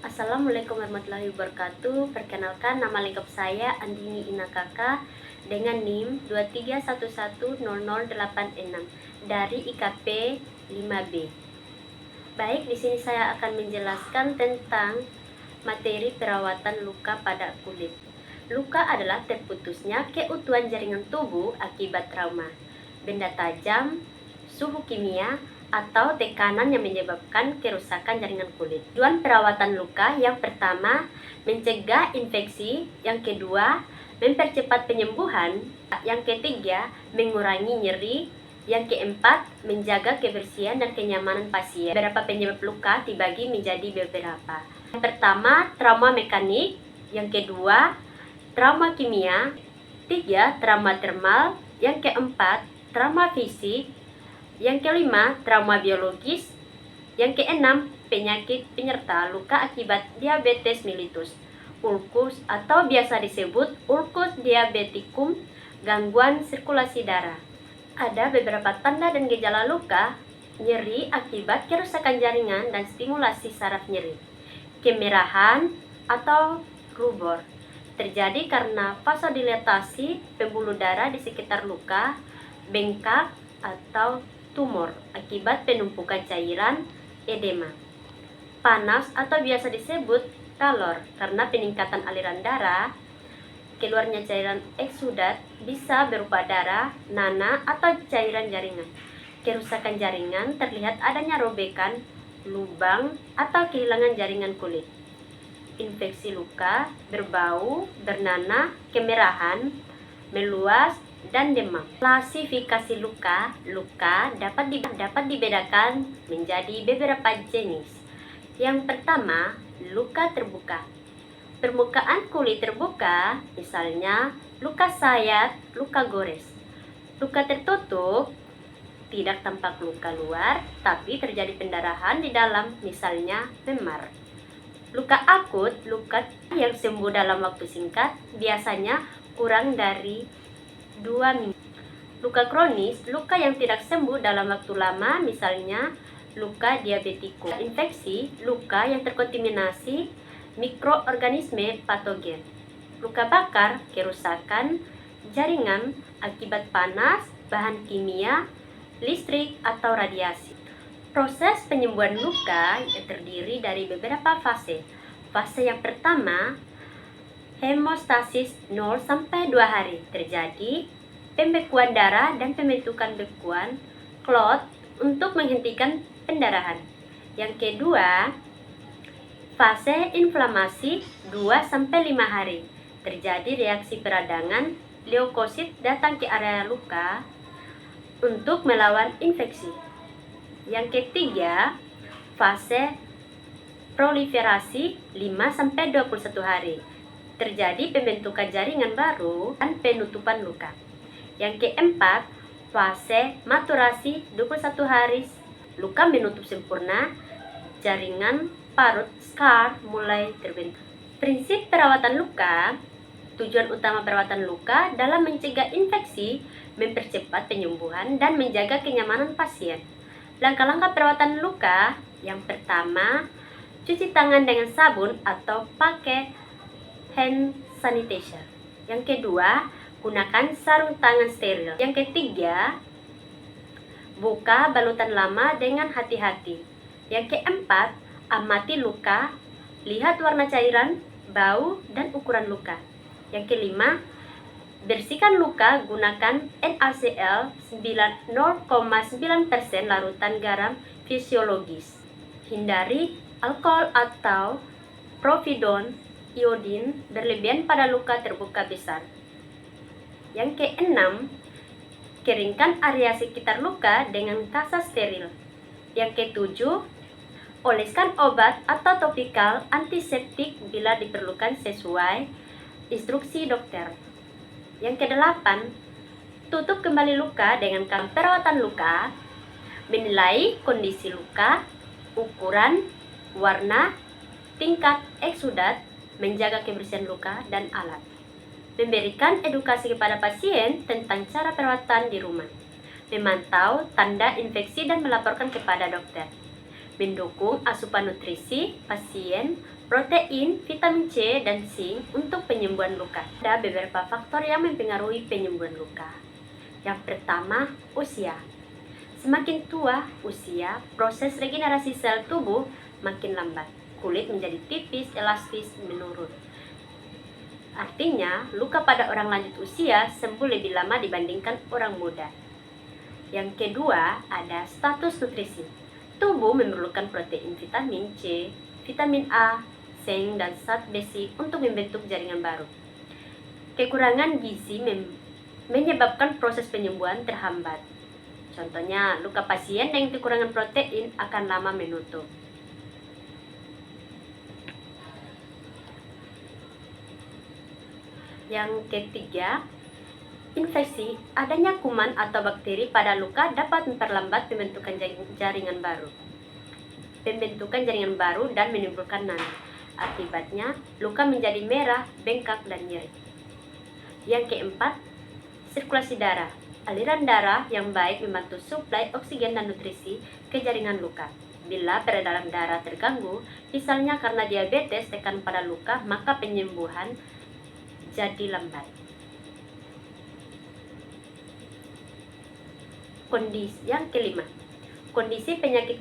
Assalamualaikum warahmatullahi wabarakatuh. Perkenalkan, nama lengkap saya Andini Inakaka dengan NIM 231100086 dari IKP 5B. Baik, di sini saya akan menjelaskan tentang materi perawatan luka pada kulit. Luka adalah terputusnya keutuhan jaringan tubuh akibat trauma, benda tajam, suhu kimia, atau tekanan yang menyebabkan kerusakan jaringan kulit. Tujuan perawatan luka yang pertama, mencegah infeksi. Yang kedua, mempercepat penyembuhan. Yang ketiga, mengurangi nyeri. Yang keempat, menjaga kebersihan dan kenyamanan pasien. Beberapa penyebab luka dibagi menjadi beberapa. Yang pertama, trauma mekanik. Yang kedua, trauma kimia. Tiga, trauma termal. Yang keempat, trauma fisik. Yang kelima, trauma biologis. Yang keenam, penyakit penyerta luka akibat diabetes mellitus, ulkus atau biasa disebut ulkus diabeticum, gangguan sirkulasi darah. Ada beberapa tanda dan gejala luka: nyeri akibat kerusakan jaringan dan stimulasi saraf nyeri, kemerahan atau rubor, terjadi karena vasodilatasi pembuluh darah di sekitar luka, bengkak atau tumor akibat penumpukan cairan, edema, panas atau biasa disebut kalor karena peningkatan aliran darah, keluarnya cairan eksudat bisa berupa darah, nanah atau cairan jaringan. Kerusakan jaringan terlihat adanya robekan, lubang atau kehilangan jaringan kulit. Infeksi luka, berbau, bernanah, kemerahan, meluas, dan demam. Klasifikasi luka dapat dibedakan menjadi beberapa jenis. Yang pertama, luka terbuka. Permukaan kulit terbuka, misalnya luka sayat, luka gores. Luka tertutup, tidak tampak luka luar, tapi terjadi pendarahan di dalam, misalnya memar. Luka akut, luka yang sembuh dalam waktu singkat, biasanya kurang dari 2 minggu. Luka kronis, luka yang tidak sembuh dalam waktu lama, misalnya luka diabetikum. Infeksi, luka yang terkontaminasi mikroorganisme patogen. Luka bakar, kerusakan jaringan akibat panas, bahan kimia, listrik, atau radiasi. Proses penyembuhan luka terdiri dari beberapa fase. Fase yang pertama, hemostasis 0-2 hari, terjadi pembekuan darah dan pembentukan bekuan clot untuk menghentikan pendarahan. Yang kedua, fase inflamasi 2-5 hari, terjadi reaksi peradangan leukosit datang ke area luka untuk melawan infeksi. Yang ketiga, fase proliferasi 5-21 hari, terjadi pembentukan jaringan baru dan penutupan luka. Yang keempat, fase maturasi 21 hari, luka menutup sempurna, jaringan parut scar mulai terbentuk. Prinsip perawatan luka. Tujuan utama perawatan luka dalam mencegah infeksi, mempercepat penyembuhan, dan menjaga kenyamanan pasien. Langkah-langkah perawatan luka. Yang pertama, cuci tangan dengan sabun atau pakai hand sanitizer. Yang kedua, gunakan sarung tangan steril. Yang ketiga, buka balutan lama dengan hati-hati. Yang keempat, amati luka, lihat warna cairan, bau, dan ukuran luka. Yang kelima, bersihkan luka, gunakan NaCl 0,9% larutan garam fisiologis. Hindari alkohol atau providon iodin berlebihan pada luka terbuka besar. Yang keenam, keringkan area sekitar luka dengan kasa steril. Yang ketujuh, oleskan obat atau topikal antiseptik bila diperlukan sesuai instruksi dokter. Yang kedelapan, tutup kembali luka dengan perawatan luka, menilai kondisi luka, ukuran, warna, tingkat eksudat, menjaga kebersihan luka dan alat. Memberikan edukasi kepada pasien tentang cara perawatan di rumah. Memantau tanda infeksi dan melaporkan kepada dokter. Mendukung asupan nutrisi pasien protein, vitamin C, dan zinc untuk penyembuhan luka. Ada beberapa faktor yang mempengaruhi penyembuhan luka. Yang pertama, usia. Semakin tua usia, proses regenerasi sel tubuh makin lambat. Kulit menjadi tipis, elastis, menurun. Artinya, luka pada orang lanjut usia sembuh lebih lama dibandingkan orang muda. Yang kedua, ada status nutrisi. Tubuh memerlukan protein vitamin C, vitamin A, zinc, dan zat besi untuk membentuk jaringan baru. Kekurangan gizi menyebabkan proses penyembuhan terhambat. Contohnya, luka pasien yang kekurangan protein akan lama menutup. Yang ketiga, infeksi. Adanya kuman atau bakteri pada luka dapat memperlambat pembentukan jaringan baru. Dan menimbulkan nanah. Akibatnya, luka menjadi merah, bengkak, dan nyeri. Yang keempat, sirkulasi darah. Aliran darah yang baik membantu suplai oksigen dan nutrisi ke jaringan luka. Bila peredaran darah terganggu, misalnya karena diabetes tekan pada luka, maka penyembuhan jadi lambat. Kondisi yang kelima, kondisi penyakit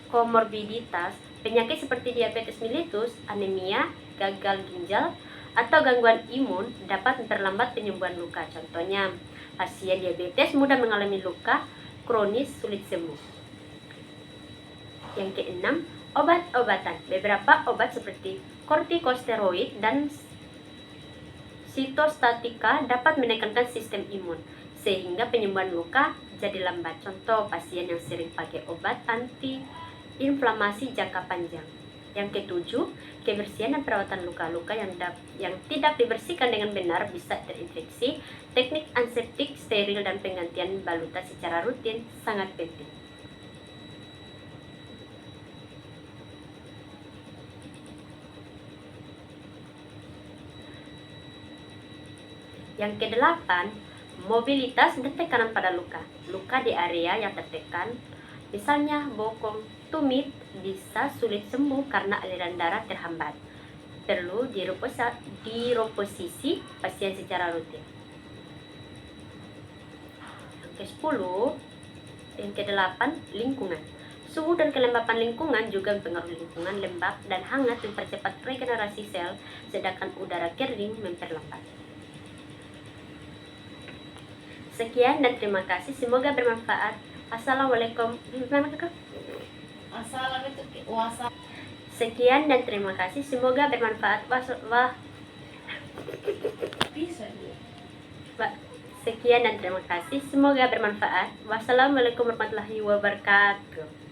komorbiditas, penyakit seperti diabetes mellitus, anemia, gagal ginjal, atau gangguan imun dapat memperlambat penyembuhan luka. Contohnya, pasien diabetes mudah mengalami luka kronis sulit sembuh. Yang keenam, obat-obatan. Beberapa obat seperti kortikosteroid dan sitostatika dapat menekankan sistem imun, sehingga penyembuhan luka jadi lambat. Contoh, pasien yang sering pakai obat anti-inflamasi jangka panjang. Yang ketujuh, kebersihan dan perawatan luka-luka yang tidak dibersihkan dengan benar bisa terinfeksi. Teknik antiseptik, steril, dan penggantian balutan secara rutin sangat penting. Yang kedelapan, mobilitas dan tekanan pada luka. Luka di area yang tertekan, misalnya bokong, tumit, bisa sulit sembuh karena aliran darah terhambat. Perlu direposisi pasien secara rutin. Yang kedelapan, lingkungan. Suhu dan kelembapan lingkungan juga mempengaruhi. Lingkungan lembab dan hangat mempercepat regenerasi sel, sedangkan udara kering memperlambat. Sekian dan terima kasih, semoga bermanfaat. Assalamualaikum. Sekian dan terima kasih, semoga bermanfaat. Sekian dan terima kasih, semoga bermanfaat. Wassalamualaikum warahmatullahi wabarakatuh.